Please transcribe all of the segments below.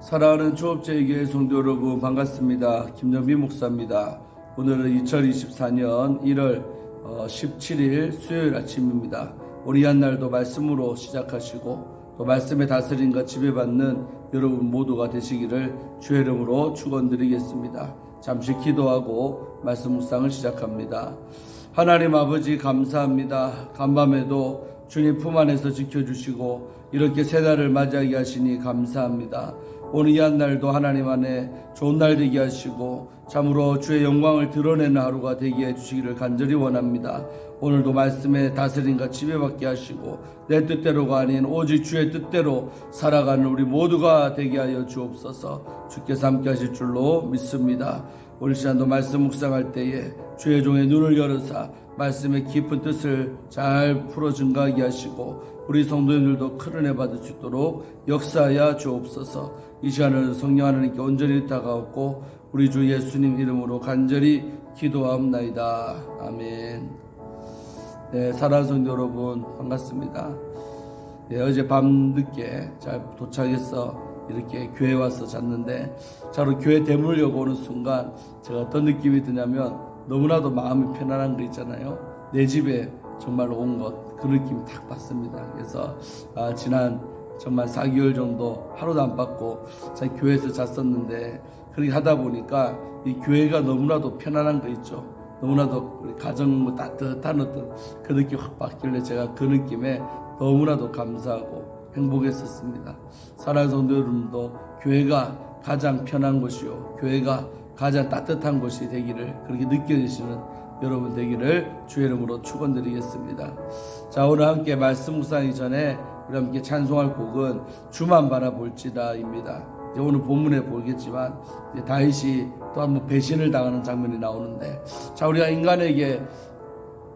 사랑하는 초업제교회 성도 여러분 반갑습니다. 김정빈 목사입니다. 오늘은 2024년 1월 17일 수요일 아침입니다. 우리 한 날도 말씀으로 시작하시고 또 말씀의 다스림과 지배받는 여러분 모두가 되시기를 주의 이름으로 축원드리겠습니다. 잠시 기도하고 말씀 묵상을 시작합니다. 하나님 아버지 감사합니다. 간밤에도 주님 품 안에서 지켜주시고 이렇게 새 날을 맞이하게 하시니 감사합니다. 오늘 이 한 날도 하나님 안에 좋은 날 되게 하시고 참으로 주의 영광을 드러내는 하루가 되게 해주시기를 간절히 원합니다. 오늘도 말씀의 다스림과 지배받게 하시고 내 뜻대로가 아닌 오직 주의 뜻대로 살아가는 우리 모두가 되게 하여 주옵소서. 주께서 함께 하실 줄로 믿습니다. 오늘 시간도 말씀 묵상할 때에 주의 종의 눈을 열으사 말씀의 깊은 뜻을 잘 풀어 증가하게 하시고 우리 성도님들도 큰 은혜 받을 수 있도록 역사하여 주옵소서. 이 시간을 성령 하나님께 온전히 다가왔고 우리 주 예수님 이름으로 간절히 기도하옵나이다. 아멘. 네, 사랑하는 성도 여러분 반갑습니다. 네, 어제 밤 늦게 잘 도착해서 이렇게 교회 와서 잤는데 바로 교회 대문역 오는 순간 제가 어떤 느낌이 드냐면 너무나도 마음이 편안한 거 있잖아요. 내 집에 정말 온 것, 그 느낌이 딱 받습니다. 그래서 지난 정말 4개월 정도 하루도 안 받고 제가 교회에서 잤었는데 그렇게 하다 보니까 이 교회가 너무나도 편안한 거 있죠. 너무나도 우리 가정 따뜻한 어떤 그 느낌이 확 받길래 제가 그 느낌에 너무나도 감사하고 행복했었습니다. 사랑하는 성도 여러분도 교회가 가장 편한 곳이요, 교회가 가장 따뜻한 곳이 되기를 그렇게 느껴지시는 여러분 되기를 주의 이름으로 축원드리겠습니다. 자, 오늘 함께 말씀 묵상하기 전에 우리 함께 찬송할 곡은 주만 바라볼지다입니다. 오늘 본문에 보겠지만 다윗이 또 한번 배신을 당하는 장면이 나오는데, 자, 우리가 인간에게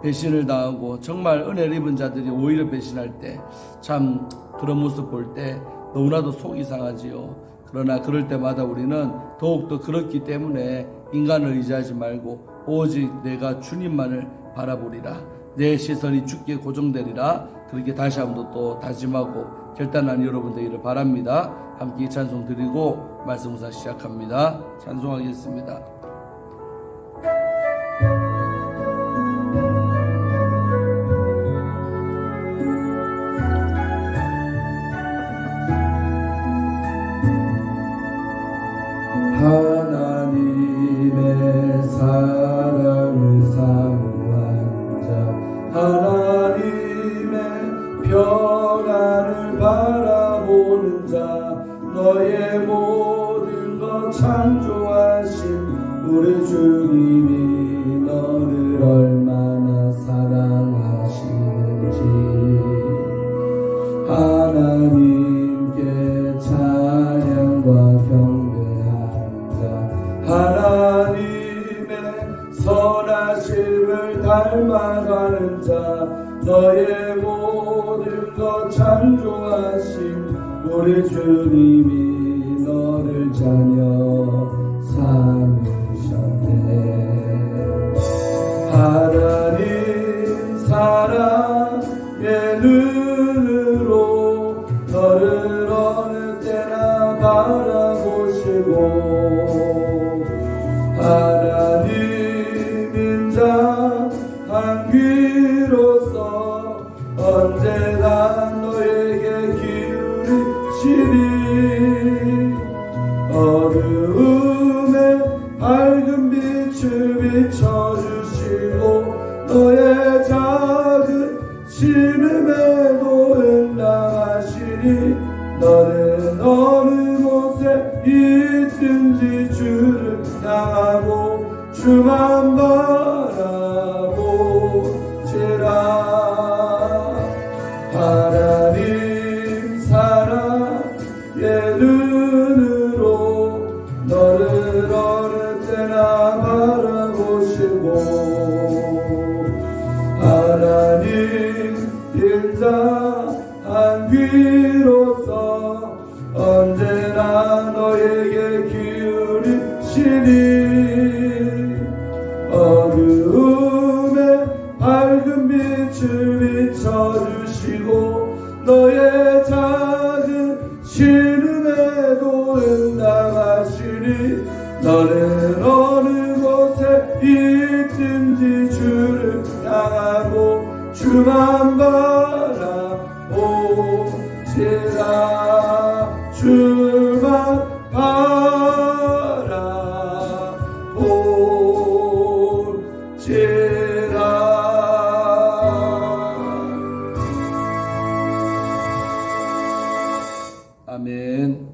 배신을 당하고 정말 은혜를 입은 자들이 오히려 배신할 때 참 그런 모습 볼 때 너무나도 속이 상하지요. 그러나 그럴 때마다 우리는 더욱더 그렇기 때문에 인간을 의지하지 말고 오직 내가 주님만을 바라보리라, 내 시선이 주께 고정되리라, 그렇게 다시 한번 또 다짐하고 결단한 여러분 되기를 바랍니다. 함께 이 찬송 드리고 말씀 묵상 시작합니다. 찬송하겠습니다. 하나님의 사랑을 사모하는 자, 하나님의 평안을 바라보는 자, 너의 모든 것 창조하신 우리 주님이 너를 얼마나 사랑하시는지 하나님께 찬양과 경배하는 자, 하나님의 선하심을 닮아가는 자, 너의 모든 것 창조하신 우리 주님이 너를 자녀 삼으셨네. 하나님 사랑의 눈으로 너를 어느 때나 바라보시고 하나님 인자 한 귀로서 언제나 너에게 기울이시니 어두움에 밝은 빛을 비춰주시고 너의 작은 신음에도 응답하시니 너는 어느 곳에 있든지 주를 향하고 주만 바라보지라. 하나님 사랑의 눈으로 너를 어느 때나 바라보시고 하나님 인자한 귀로서 언제나 너에게 기울이시니 어두움에 밝은 빛을 비춰주시고 너의 작은 신음에도 너는 어느 곳에 있든지 주를 향하고 주만 바라보지라. 주만 바라보지라. 아멘.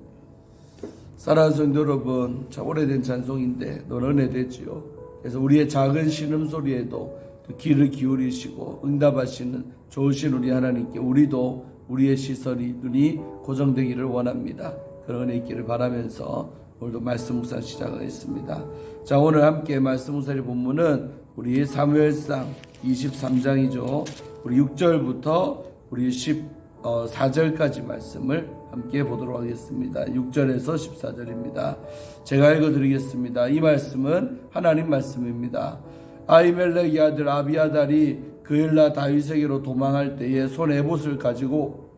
사랑하는 성도 여러분, 참 오래된 찬송인데 노련해되지요. 그래서 우리의 작은 신음소리에도 귀를 기울이시고 응답하시는 좋으신 우리 하나님께 우리도 우리의 시선이 눈이 고정되기를 원합니다. 그런 은혜 있기를 바라면서 오늘도 말씀 묵상 시작하겠습니다. 자, 오늘 함께 말씀 묵상의 본문은 우리 사무엘상 23장이죠. 우리 6절부터 우리 14절까지 말씀을 함께 보도록 하겠습니다. 6절에서 14절입니다. 제가 읽어드리겠습니다. 이 말씀은 하나님 말씀입니다. 아히멜렉의 아들 아비아달이 그일라 다윗에게로 도망할 때에 손에 에봇을 가지고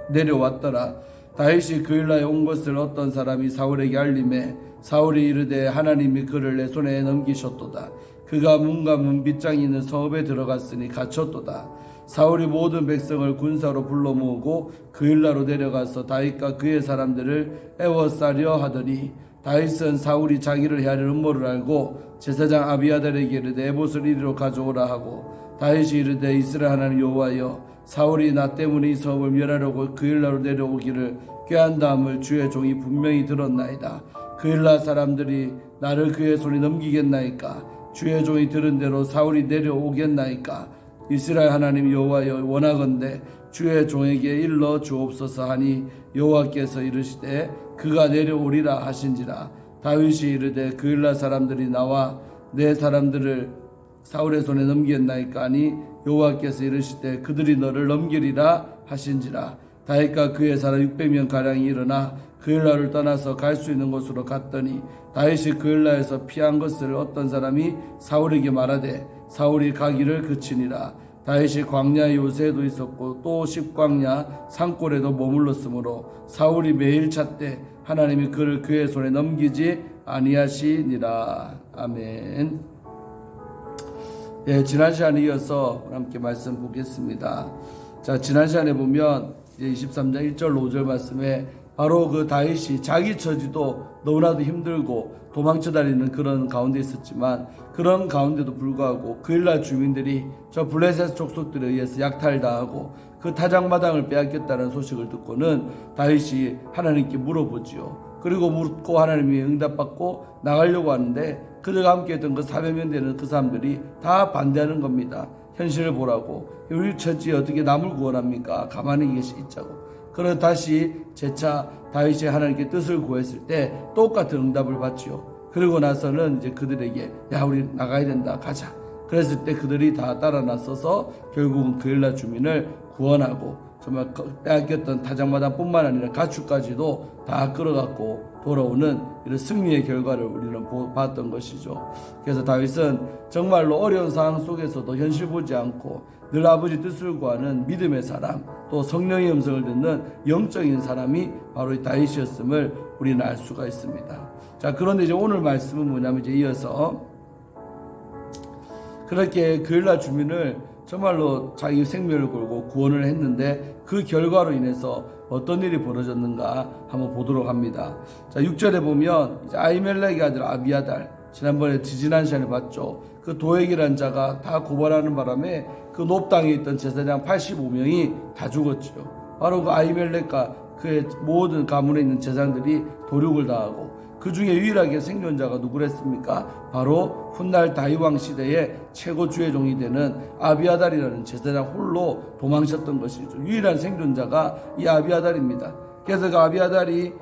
내려왔더라. 다윗이 그일라에 온 것을 어떤 사람이 사울에게 알림해 사울이 이르되 하나님이 그를 내 손에 넘기셨도다. 그가 문과 문빗장이 있는 성읍에 들어갔으니 갇혔도다. 사울이 모든 백성을 군사로 불러 모으고 그일라로 내려가서 다윗과 그의 사람들을 애워싸려 하더니 다윗은 사울이 자기를 헤아릴 음모를 알고 제사장 아비아달에게 이르되 에봇을 이리로 가져오라 하고 다윗이 이르되 이스라엘 하나님 여호와여 사울이 나 때문에 이 성읍을 멸하려고 그일라로 내려오기를 꾀한다함을 주의 종이 분명히 들었나이다. 그일라 사람들이 나를 그의 손에 넘기겠나이까? 주의 종이 들은 대로 사울이 내려오겠나이까? 이스라엘 하나님 여호와여 원하건대 주의 종에게 일러 주옵소서 하니 여호와께서 이르시되 그가 내려오리라 하신지라. 다윗이 이르되 그일라 사람들이 나와 내 사람들을 사울의 손에 넘기겠나이까 하니 여호와께서 이르시되 그들이 너를 넘기리라 하신지라. 다윗과 그의 사람 600명 가량이 일어나 그일라를 떠나서 갈 수 있는 곳으로 갔더니 다윗이 그일라에서 피한 것을 어떤 사람이 사울에게 말하되 사울이 가기를 그치니라. 다윗이 광야 요새도 있었고 또 십광야 산골에도 머물렀으므로 사울이 매일 찾되 하나님이 그를 그의 손에 넘기지 아니하시니라. 아멘. 예, 지난 시간에 이어서 함께 말씀 보겠습니다. 자, 지난 시간에 보면 23장 1절 5절 말씀에 바로 그 다윗이 자기 처지도 너무나도 힘들고 도망쳐 다니는 그런 가운데 있었지만 그런 가운데도 불구하고 그일라 주민들이 저 블레셋 족속들에 의해서 약탈당하고 그 타작마당을 빼앗겼다는 소식을 듣고는 다윗이 하나님께 물어보지요. 그리고 묻고 하나님이 응답받고 나가려고 하는데 그들과 함께 했던 그 400명 되는 그 사람들이 다 반대하는 겁니다. 현실을 보라고. 우리 처지에 어떻게 남을 구원합니까? 가만히 있자고. 그러다 다시 재차 다윗이 하나님께 뜻을 구했을 때 똑같은 응답을 받지요. 그리고 나서는 이제 그들에게 야 우리 나가야 된다 가자. 그랬을 때 그들이 다 따라 나서서 결국은 그일라 주민을 구원하고 정말 빼앗겼던 타작마당뿐만 아니라 가축까지도 다 끌어갖고 돌아오는 이런 승리의 결과를 우리는 봤던 것이죠. 그래서 다윗은 정말로 어려운 상황 속에서도 현실 보지 않고 늘 아버지 뜻을 구하는 믿음의 사람, 또 성령의 음성을 듣는 영적인 사람이 바로 이 다윗이었음을 우리는 알 수가 있습니다. 자, 그런데 이제 오늘 말씀은 뭐냐면 이제 이어서 그렇게 그일라 주민을 정말로 자기 생명을 걸고 구원을 했는데 그 결과로 인해서 어떤 일이 벌어졌는가 한번 보도록 합니다. 자, 6절에 보면 이제 아히멜렉의 아들 아비아달, 지난번에 지난 시간에 봤죠. 그 도액이라는 자가 다 고발하는 바람에 그 높당에 있던 제사장 85명이 다 죽었죠. 바로 그 아히멜렉과 그의 모든 가문에 있는 제사장들이 도륙을 당하고 그 중에 유일하게 생존자가 누구랬습니까? 바로 훗날 다윗왕 시대의 최고 주의 종이 되는 아비아달이라는 제사장 홀로 도망쳤던 것이죠. 유일한 생존자가 이 아비아달입니다. 그래서 그 아비아달이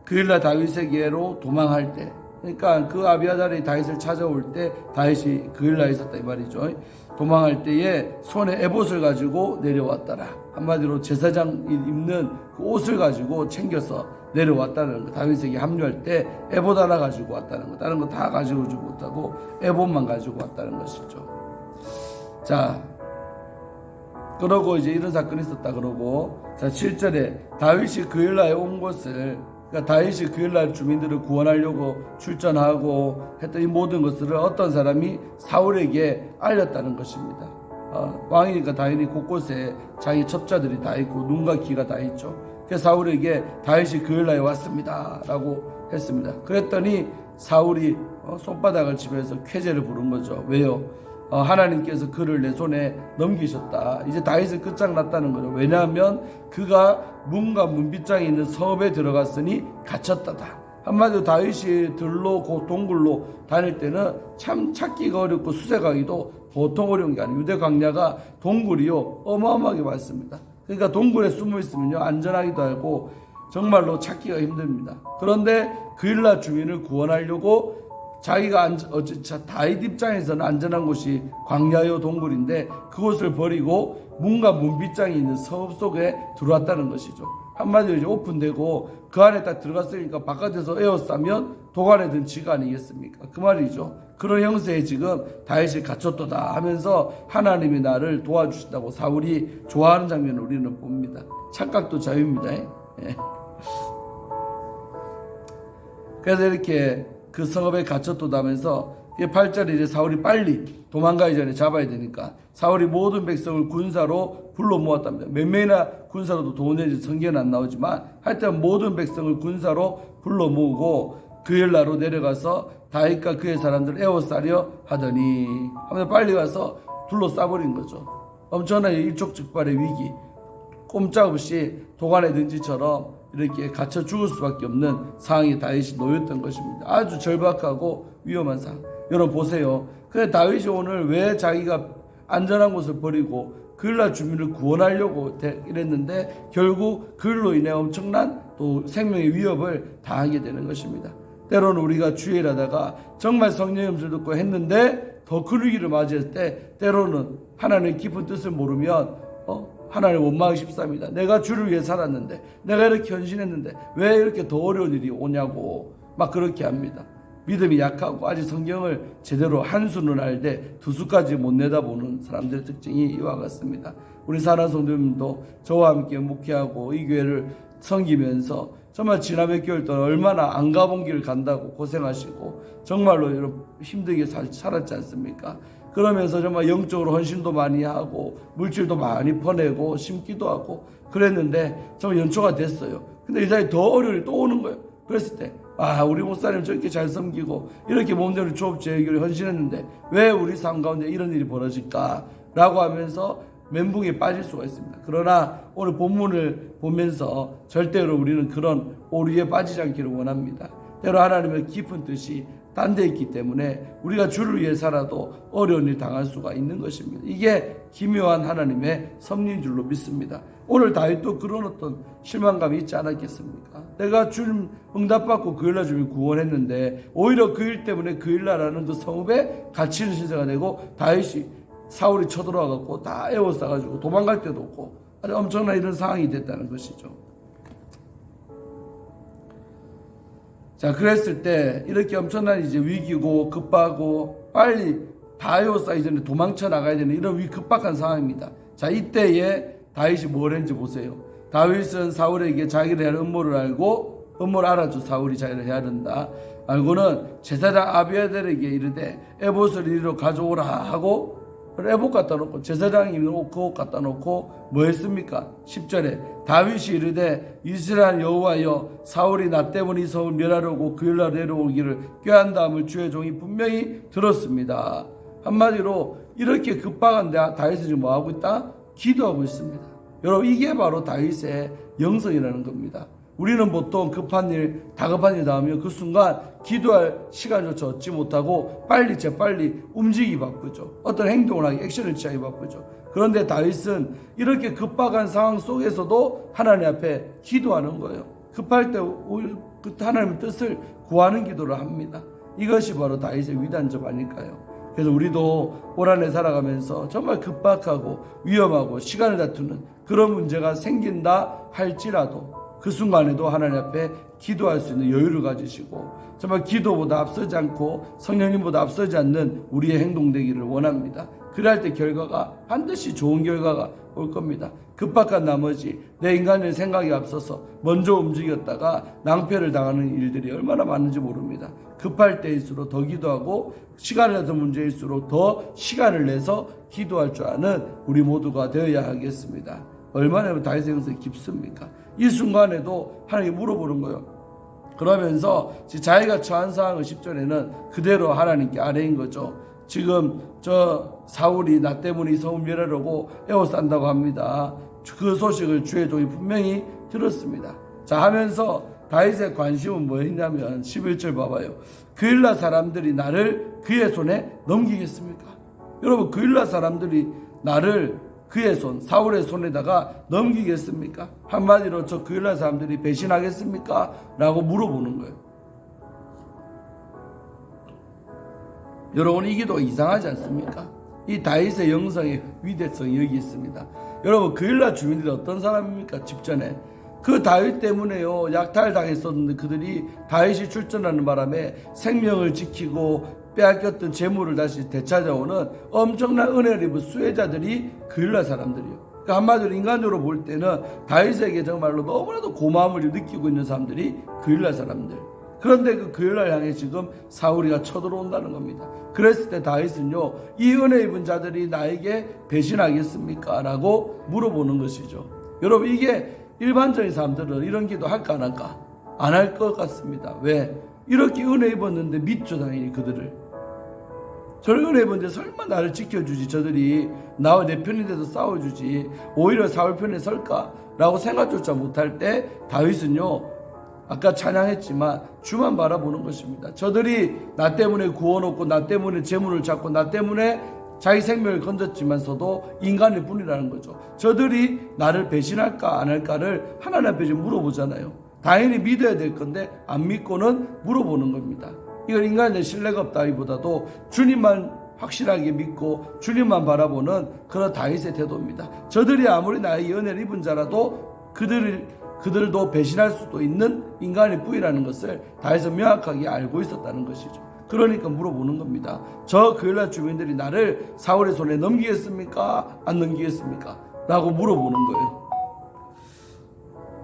그일라 다윗에게로 도망할 때, 그러니까 그 아비아달이 다윗을 찾아올 때 다윗이 그일라에 있었다 이 말이죠. 도망할 때에 손에 에봇을 가지고 내려왔더라. 한마디로 제사장 입는 그 옷을 가지고 챙겨서 내려왔다는 거. 다윗에게 합류할 때 에봇 하나 가지고 왔다는 거. 다른 거 다 가지고 오지 못하고 에봇만 가지고 왔다는 것이죠. 자, 그러고 이제 이런 사건이 있었다 그러고, 자 7절에 다윗이 그일라에 온 것을, 그러니까 다윗이 그 일날 주민들을 구원하려고 출전하고 했던 이 모든 것을 어떤 사람이 사울에게 알렸다는 것입니다. 왕이니까 당연히 곳곳에 자기 첩자들이 다 있고 눈과 귀가 다 있죠. 그래서 사울에게 다윗이 그 일날에 왔습니다 라고 했습니다. 그랬더니 사울이 손바닥을 치면서 쾌재를 부른 거죠. 왜요? 하나님께서 그를 내 손에 넘기셨다. 이제 다윗은 끝장났다는 거죠. 왜냐하면 그가 문과 문빗장에 있는 성읍에 들어갔으니 갇혔다다. 한마디로 다윗이 들로 동굴로 다닐 때는 참 찾기가 어렵고 수색하기도 보통 어려운 게 아니에요. 유대 광야가 동굴이요 어마어마하게 많습니다. 그러니까 동굴에 숨어 있으면요 안전하기도 하고 정말로 찾기가 힘듭니다. 그런데 그 일날 주민을 구원하려고 자기가 다윗 입장에서는 안전한 곳이 광야요 동굴인데 그곳을 버리고 문과 문빗장이 있는 성읍 속에 들어왔다는 것이죠. 한마디로 이제 오픈되고 그 안에 딱 들어갔으니까 바깥에서 에워싸면 도관에 든 쥐가 아니겠습니까? 그 말이죠. 그런 형세에 지금 다윗이 갇혔도다 하면서 하나님이 나를 도와주신다고 사울이 좋아하는 장면을 우리는 봅니다. 착각도 자유입니다. 예. 그래서 이렇게 그 성읍에 갇혔도다 하면서 8절에 이제 사울이 빨리 도망가기 전에 잡아야 되니까 사울이 모든 백성을 군사로 불러 모았답니다. 몇 명이나 군사로도 도원인지 성경은 안 나오지만 하여튼 모든 백성을 군사로 불러 모으고 그 일나로 내려가서 다윗과 그의 사람들을 에워싸려 하더니 하면서 빨리 가서 둘러싸버린 거죠. 엄청난 일촉즉발의 위기, 꼼짝없이 도관에 든 쥐처럼 이렇게 갇혀 죽을 수밖에 없는 상황에 다윗이 놓였던 것입니다. 아주 절박하고 위험한 상황. 여러분 보세요. 근데 다윗이 오늘 왜 자기가 안전한 곳을 버리고 그일날 주민을 구원하려고 이랬는데 결국 그일로 인해 엄청난 또 생명의 위협을 당하게 되는 것입니다. 때로는 우리가 주일하다가 정말 성령의 음성을 듣고 했는데 더 큰 위기를 맞이했을 때 때로는 하나님의 깊은 뜻을 모르면 하나님 원망하기 쉽습니다. 내가 주를 위해 살았는데 내가 이렇게 헌신했는데 왜 이렇게 더 어려운 일이 오냐고 막 그렇게 합니다. 믿음이 약하고 아직 성경을 제대로 한 수는 알되 두 수까지 못 내다보는 사람들의 특징이 이와 같습니다. 우리 사랑하는 성도님도 저와 함께 목회하고 이 교회를 섬기면서 정말 지난 몇 개월 동안 얼마나 안 가본 길을 간다고 고생하시고 정말로 여러분 힘들게 살았지 않습니까? 그러면서 정말 영적으로 헌신도 많이 하고 물질도 많이 퍼내고 심기도 하고 그랬는데 정말 연초가 됐어요. 근데 이 사람이 더 어려움이 또 오는 거예요. 그랬을 때 우리 목사님 저렇게 잘 섬기고 이렇게 몸대로 조업제교를 헌신했는데 왜 우리 삶 가운데 이런 일이 벌어질까? 라고 하면서 멘붕에 빠질 수가 있습니다. 그러나 오늘 본문을 보면서 절대로 우리는 그런 오류에 빠지지 않기를 원합니다. 때로 하나님의 깊은 뜻이 딴 데 있기 때문에 우리가 주를 위해 살아도 어려운 일 당할 수가 있는 것입니다. 이게 기묘한 하나님의 섭리인 줄로 믿습니다. 오늘 다윗도 그런 어떤 실망감이 있지 않았겠습니까? 내가 주님 응답받고 그 일날 주님 구원했는데 오히려 그 일 때문에 그 일날라는 그 성읍에 갇히는 신세가 되고 다윗이 사울이 쳐들어와갖고 다 에워싸가지고 도망갈 데도 없고 아주 엄청난 이런 상황이 됐다는 것이죠. 자, 그랬을 때 이렇게 엄청난 이제 위기고 급하고 빨리 다 에워싸기 전에 도망쳐 나가야 되는 이런 급박한 상황입니다. 자, 이때에 다윗이 뭘 했는지 보세요. 다윗은 사울에게 자기를 해야 할 음모를 알고 음모를 알아줘 사울이 자기를 해야 한다. 알고는 제사장 아비아델에게 이르되 에봇을 이리로 가져오라 하고 에봇 갖다 놓고 제사장이 그 옷 갖다 놓고 뭐 했습니까? 10절에 다윗이 이르되 이스라엘 여호와여 사울이 나 때문에 이 성을 멸하려고 그 일날 내려오기를 꾀한다함을 주의 종이 분명히 들었습니다. 한마디로 이렇게 급박한데 다윗이 지금 뭐하고 있다? 기도하고 있습니다. 여러분 이게 바로 다윗의 영성이라는 겁니다. 우리는 보통 급한 일, 다급한 일 나오면 그 순간 기도할 시간조차 얻지 못하고 재빨리 움직이기 바쁘죠. 어떤 행동을 하기, 액션을 취하기 바쁘죠. 그런데 다윗은 이렇게 급박한 상황 속에서도 하나님 앞에 기도하는 거예요. 급할 때 하나님의 뜻을 구하는 기도를 합니다. 이것이 바로 다윗의 위대한 점 아닐까요? 그래서 우리도 올 한 해 살아가면서 정말 급박하고 위험하고 시간을 다투는 그런 문제가 생긴다 할지라도 그 순간에도 하나님 앞에 기도할 수 있는 여유를 가지시고 정말 기도보다 앞서지 않고 성령님보다 앞서지 않는 우리의 행동 되기를 원합니다. 그럴 때 결과가 반드시 좋은 결과가 올 겁니다. 급박한 나머지 내 인간의 생각이 앞서서 먼저 움직였다가 낭패를 당하는 일들이 얼마나 많은지 모릅니다. 급할 때일수록 더 기도하고 시간을 내서 문제일수록 더 시간을 내서 기도할 줄 아는 우리 모두가 되어야 하겠습니다. 얼마나 다윗의 영성이 깊습니까? 이 순간에도 하나님께 물어보는 거예요. 그러면서 자기가 처한 상황을 10절에는 그대로 하나님께 아뢰인 거죠. 지금 저 사울이 나 때문에 이 성을 멸하려고 에워싼다고 합니다. 그 소식을 주의 종이 분명히 들었습니다. 자 하면서 다윗의 관심은 뭐였냐면 11절 봐봐요. 그일라 사람들이 나를 그의 손에 넘기겠습니까? 여러분 그일라 사람들이 나를 그의 손, 사울의 손에다가 넘기겠습니까? 한마디로 저 그일라 사람들이 배신하겠습니까? 라고 물어보는 거예요. 여러분 이 기도 이상하지 않습니까? 이 다윗의 영성의 위대성이 여기 있습니다. 여러분 그일라 주민들이 어떤 사람입니까? 집전에 그 다윗 때문에요 약탈당했었는데 그들이 다윗이 출전하는 바람에 생명을 지키고 빼앗겼던 재물을 다시 되찾아오는 엄청난 은혜를 입은 수혜자들이 그일라 사람들이요. 그러니까 한마디로 인간적으로 볼 때는 다윗에게 정말로 너무나도 고마움을 느끼고 있는 사람들이 그일라 사람들. 그런데 그 그일라를 향해 지금 사울이가 쳐들어온다는 겁니다. 그랬을 때 다윗은요 이 은혜 입은 자들이 나에게 배신하겠습니까? 라고 물어보는 것이죠. 여러분 이게 일반적인 사람들은 이런 기도 할까 안 할까? 안 할 것 같습니다. 왜? 이렇게 은혜 입었는데 믿죠 당연히 그들을. 저를 은혜 입었는데 설마 나를 지켜주지 저들이 나와 내 편이 돼서 싸워주지 오히려 사울 편에 설까? 라고 생각조차 못할 때 다윗은요 아까 찬양했지만 주만 바라보는 것입니다. 저들이 나 때문에 구워놓고 나 때문에 재물을 찾고 나 때문에 자기 생명을 건졌지만서도 인간일 뿐이라는 거죠. 저들이 나를 배신할까 안 할까를 하나님 앞에 좀 물어보잖아요. 당연히 믿어야 될 건데 안 믿고는 물어보는 겁니다. 이건 인간의 신뢰가 없다기보다도 주님만 확실하게 믿고 주님만 바라보는 그런 다윗의 태도입니다. 저들이 아무리 나의 은혜를 입은 자라도 그들도 배신할 수도 있는 인간일 뿐이라는 것을 다윗은 명확하게 알고 있었다는 것이죠. 그러니까 물어보는 겁니다. 저 그일라 주민들이 나를 사울의 손에 넘기겠습니까? 안 넘기겠습니까? 라고 물어보는 거예요.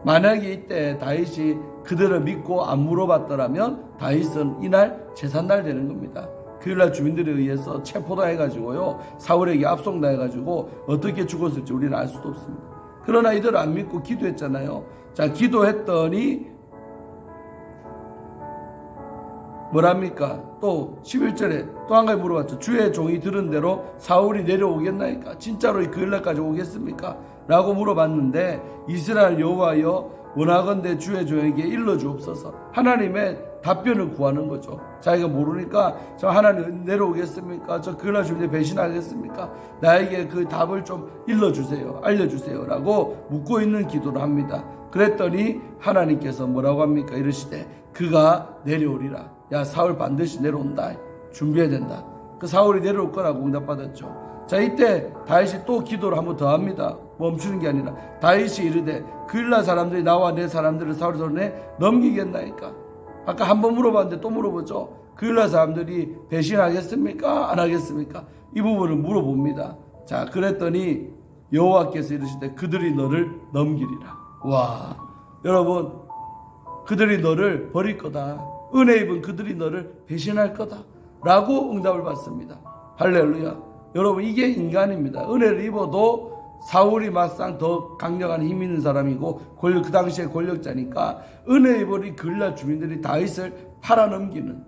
만약에 이때 다윗이 그들을 믿고 안 물어봤더라면 다윗은 이날 제삿날 되는 겁니다. 그일라 주민들에 의해서 체포당해가지고요 사울에게 압송당해가지고 어떻게 죽었을지 우리는 알 수도 없습니다. 그러나 이들을 안 믿고 기도했잖아요. 자 기도했더니 뭐랍니까? 또 11절에 또 한 가지 물어봤죠. 주의 종이 들은 대로 사울이 내려오겠나이까? 진짜로 이 그일라까지 오겠습니까? 라고 물어봤는데 이스라엘 여호와여 원하건대 주의 종에게 일러주옵소서. 하나님의 답변을 구하는 거죠. 자기가 모르니까 저 하나님 내려오겠습니까? 저 그일라 주민들 배신하겠습니까? 나에게 그 답을 좀 일러주세요. 알려주세요. 라고 묻고 있는 기도를 합니다. 그랬더니 하나님께서 뭐라고 합니까? 이러시되 그가 내려오리라. 야 사울 반드시 내려온다. 준비해야 된다. 그 사울이 내려올 거라고 응답받았죠. 자 이때 다윗이 또 기도를 한 번 더 합니다. 멈추는 게 아니라 다윗이 이르되 그일라 사람들이 나와 내 사람들을 사울 손에 넘기겠나이까? 아까 한 번 물어봤는데 또 물어보죠. 그일라 사람들이 배신하겠습니까? 안 하겠습니까? 이 부분을 물어봅니다. 자 그랬더니 여호와께서 이르시되 그들이 너를 넘기리라. 와 여러분 그들이 너를 버릴 거다. 은혜 입은 그들이 너를 배신할 거다 라고 응답을 받습니다. 할렐루야. 여러분 이게 인간입니다. 은혜를 입어도 사울이 막상 더 강력한 힘 있는 사람이고 그 당시에 권력자니까 은혜 입은 이 그일라 주민들이 다윗을 팔아넘기는.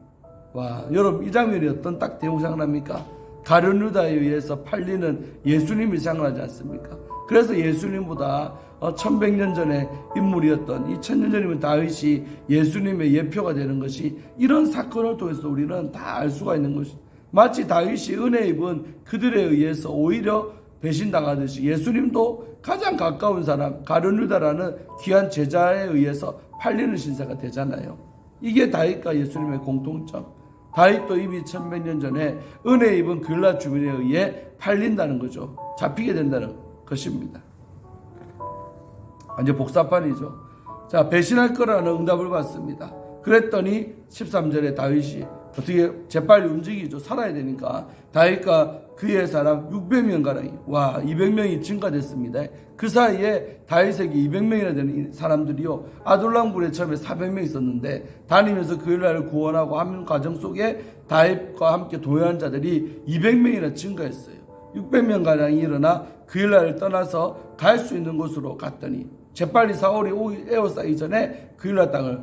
와 여러분 이 장면이 어떤 딱 대목 생각납니까? 가룟유다에 의해서 팔리는 예수님이 생각나지 않습니까? 그래서 예수님보다 1100년 전의 인물이었던 2000년 전이면 다윗이 예수님의 예표가 되는 것이 이런 사건을 통해서 우리는 다 알 수가 있는 것입니다. 마치 다윗이 은혜 입은 그들에 의해서 오히려 배신당하듯이 예수님도 가장 가까운 사람 가룟유다라는 귀한 제자에 의해서 팔리는 신세가 되잖아요. 이게 다윗과 예수님의 공통점. 다윗도 이미 1100년 전에 은혜 입은 그일라 주민에 의해 팔린다는 거죠. 잡히게 된다는 것입니다. 완전 복사판이죠. 자 배신할 거라는 응답을 받습니다. 그랬더니 13절에 다윗이 어떻게 재빨리 움직이죠. 살아야 되니까. 다윗과 그의 사람 600명가량이 200명이 증가됐습니다. 그 사이에 다윗에게 200명이나 되는 사람들이요, 아둘람굴에 처음에 400명 있었는데 다니면서 그 일날을 구원하고 하는 과정 속에 다윗과 함께 동행한 자들이 200명이나 증가했어요. 600명가량이 일어나 그 일날을 떠나서 갈 수 있는 곳으로 갔더니 재빨리 사울이 에워싸기 전에 그 일날 땅을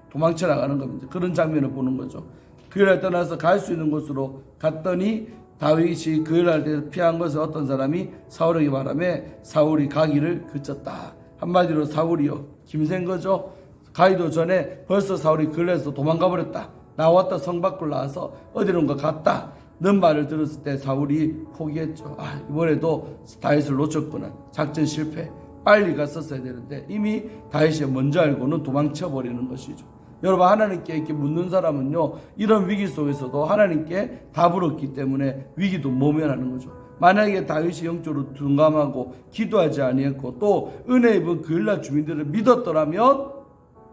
도망쳐 나가는 겁니다. 그런 장면을 보는 거죠. 그 일날 떠나서 갈 수 있는 곳으로 갔더니 다윗이 그 일날 피한 것을 어떤 사람이 사울에게 말하며 사울이 가기를 그쳤다. 한마디로 사울이요, 김센 거죠. 가기도 전에 벌써 사울이 그 일에서 도망가 버렸다. 나왔다, 성 밖으로 나와서 어디론가 갔다 는 말을 들었을 때 사울이 포기했죠. 이번에도 다윗을 놓쳤구나. 작전 실패. 빨리 갔었어야 되는데 이미 다윗이 먼저 알고는 도망쳐 버리는 것이죠. 여러분, 하나님께 이렇게 묻는 사람은요, 이런 위기 속에서도 하나님께 답을 얻기 때문에 위기도 모면하는 거죠. 만약에 다윗이 영적으로 둔감하고 기도하지 아니했고 또 은혜 입은 그 일날 주민들을 믿었더라면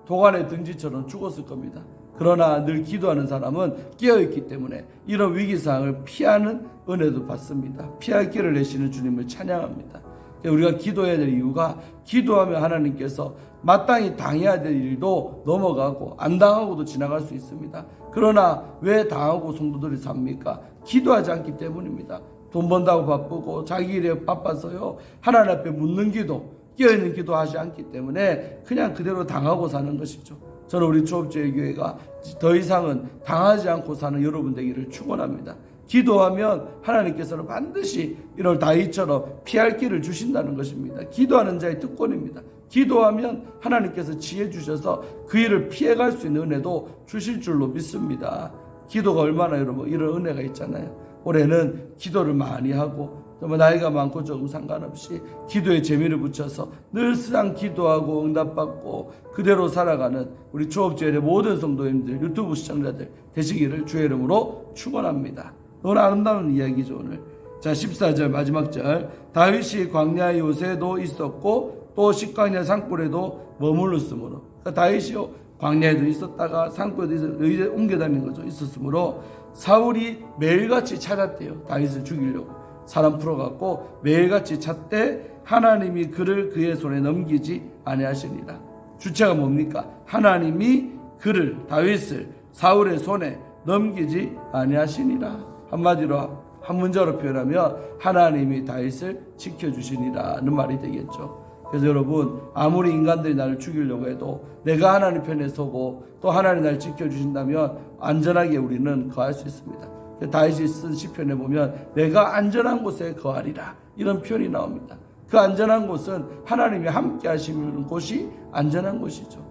도간의 등지처럼 죽었을 겁니다. 그러나 늘 기도하는 사람은 깨어있기 때문에 이런 위기상을 피하는 은혜도 받습니다. 피할 길을 내시는 주님을 찬양합니다. 우리가 기도해야 될 이유가, 기도하면 하나님께서 마땅히 당해야 될 일도 넘어가고 안 당하고도 지나갈 수 있습니다. 그러나 왜 당하고 성도들이 삽니까? 기도하지 않기 때문입니다. 돈 번다고 바쁘고 자기 일에 바빠서요, 하나님 앞에 묻는 기도, 깨어있는 기도하지 않기 때문에 그냥 그대로 당하고 사는 것이죠. 저는 우리 초업제일교회가 더 이상은 당하지 않고 사는 여러분 되기를 축원합니다. 기도하면 하나님께서는 반드시 이런 다윗처럼 피할 길을 주신다는 것입니다. 기도하는 자의 특권입니다. 기도하면 하나님께서 지혜 주셔서 그 일을 피해갈 수 있는 은혜도 주실 줄로 믿습니다. 기도가 얼마나 여러분 이런 은혜가 있잖아요. 올해는 기도를 많이 하고 정말 나이가 많고 조금 상관없이 기도에 재미를 붙여서 늘상 기도하고 응답받고 그대로 살아가는 우리 초업제일의 모든 성도님들, 유튜브 시청자들 되시기를 주의 이름으로 축원합니다. 너무 아름다운 이야기죠 오늘. 자, 14절 마지막 절. 다윗이 광야 요새도 있었고 또 식광야 산골에도 머물렀으므로. 그러니까 다윗이요, 광야에도 있었다가 산골에도 옮겨 다니는 거죠. 있었으므로 사울이 매일같이 찾았대요. 다윗을 죽이려고 사람 풀어갖고 매일같이 찾되 하나님이 그를 그의 손에 넘기지 아니하시니라. 주체가 뭡니까? 하나님이 그를, 다윗을 사울의 손에 넘기지 아니하시니라. 한마디로 한 문자로 표현하면 하나님이 다윗을 지켜주시니라는 말이 되겠죠. 그래서 여러분, 아무리 인간들이 나를 죽이려고 해도 내가 하나님 편에 서고 또 하나님 나를 지켜주신다면 안전하게 우리는 거할 수 있습니다. 다윗이 쓴 시편에 보면 내가 안전한 곳에 거하리라, 이런 표현이 나옵니다. 그 안전한 곳은 하나님이 함께 하시는 곳이 안전한 곳이죠.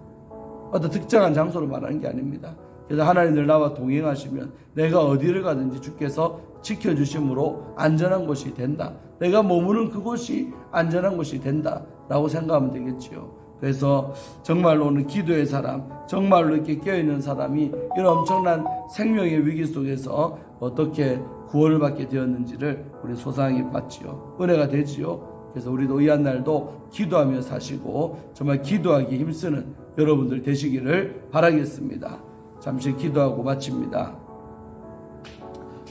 어떤 특정한 장소로 말하는 게 아닙니다. 그래서 하나님 늘 나와 동행하시면 내가 어디를 가든지 주께서 지켜주심으로 안전한 곳이 된다. 내가 머무는 그곳이 안전한 곳이 된다라고 생각하면 되겠지요. 그래서 정말로 오늘 기도의 사람, 정말로 이렇게 깨어있는 사람이 이런 엄청난 생명의 위기 속에서 어떻게 구원을 받게 되었는지를 우리 소상하게 봤지요. 은혜가 되지요. 그래서 우리도 이 한 날도 기도하며 사시고 정말 기도하기 힘쓰는 여러분들 되시기를 바라겠습니다. 잠시 기도하고 마칩니다.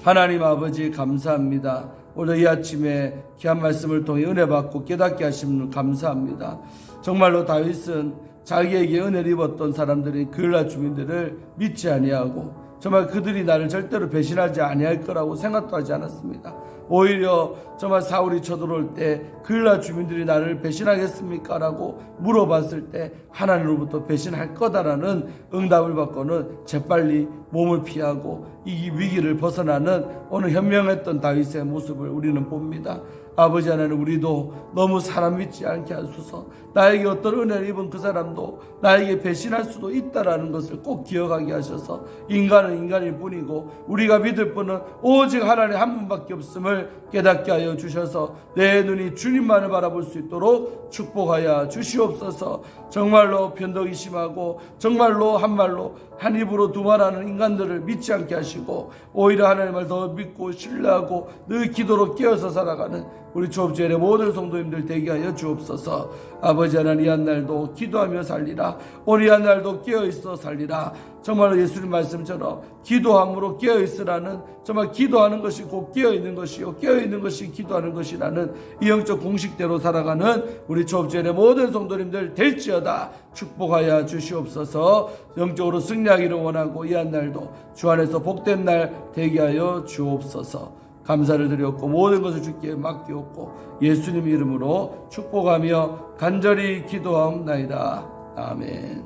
하나님 아버지 감사합니다. 오늘 이 아침에 귀한 말씀을 통해 은혜 받고 깨닫게 하심을 감사합니다. 정말로 다윗은 자기에게 은혜를 입었던 사람들이 그일라 주민들을 믿지 아니하고 정말 그들이 나를 절대로 배신하지 아니할 거라고 생각도 하지 않았습니다. 오히려 정말 사울이 쳐들어올 때 그일라 주민들이 나를 배신하겠습니까? 라고 물어봤을 때 하나님으로부터 배신할 거다라는 응답을 받고는 재빨리 몸을 피하고 이 위기를 벗어나는 오늘 현명했던 다윗의 모습을 우리는 봅니다. 아버지 하나님, 우리도 너무 사람 믿지 않게 하소서. 나에게 어떤 은혜를 입은 그 사람도 나에게 배신할 수도 있다라는 것을 꼭 기억하게 하셔서 인간은 인간일 뿐이고 우리가 믿을 분은 오직 하나님 한 분밖에 없음을 깨닫게 하여 주셔서 내 눈이 주님만을 바라볼 수 있도록 축복하여 주시옵소서. 정말로 변덕이 심하고 정말로 한 말로 한 입으로 두 말하는 인간들을 믿지 않게 하시고 오히려 하나님을 더 믿고 신뢰하고 늘 기도로 깨어서 살아가는 우리 초업주일의 모든 성도님들 되게 하여 주옵소서. 아버지 하나님, 이 한 날도 기도하며 살리라. 오늘 이 한 날도 깨어있어 살리라. 정말 예수님 말씀처럼 기도함으로 깨어있으라는, 정말 기도하는 것이 곧 깨어있는 것이요 깨어있는 것이 기도하는 것이라는 이 영적 공식대로 살아가는 우리 초업주일의 모든 성도님들 될지어다. 축복하여 주시옵소서. 영적으로 승리하기를 원하고 이 한 날도 주 안에서 복된 날 되게 하여 주옵소서. 감사를 드렸고 모든 것을 주께 맡기옵고 예수님 이름으로 축복하며 간절히 기도하옵나이다. 아멘.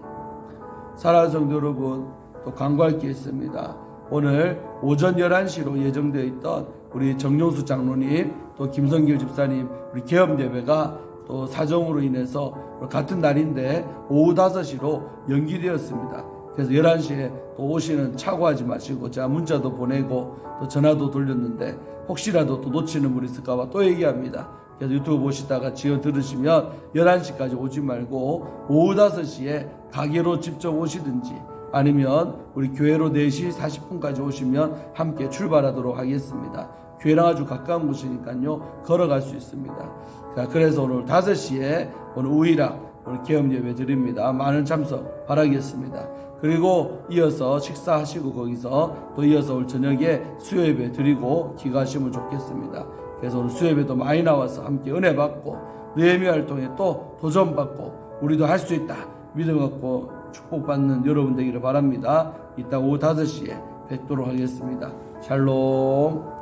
사랑하는 성도 여러분, 또 간구할 게 있습니다. 오늘 오전 11시로 예정되어 있던 우리 정용수 장로님, 또 김성길 집사님 우리 개업 예배가 또 사정으로 인해서 같은 날인데 오후 5시로 연기되었습니다. 그래서 11시에 또 오시는 착오하지 마시고, 제가 문자도 보내고 또 전화도 돌렸는데 혹시라도 또 놓치는 분 있을까봐 또 얘기합니다. 그래서 유튜브 보시다가 지어 들으시면 11시까지 오지 말고 오후 5시에 가게로 직접 오시든지 아니면 우리 교회로 4시 40분까지 오시면 함께 출발하도록 하겠습니다. 교회랑 아주 가까운 곳이니까요, 걸어갈 수 있습니다. 자, 그래서 오늘 5시에 오늘 우이락 오늘 개업 예배 드립니다. 많은 참석 바라겠습니다. 그리고 이어서 식사하시고 거기서 또 이어서 오늘 저녁에 수요예배 드리고 기가하시면 좋겠습니다. 그래서 오늘 수요예배도 많이 나와서 함께 은혜 받고 느헤미야 활동에 또 도전 받고 우리도 할 수 있다 믿음 갖고 축복받는 여러분 되기를 바랍니다. 이따 오후 5시에 뵙도록 하겠습니다. 샬롬.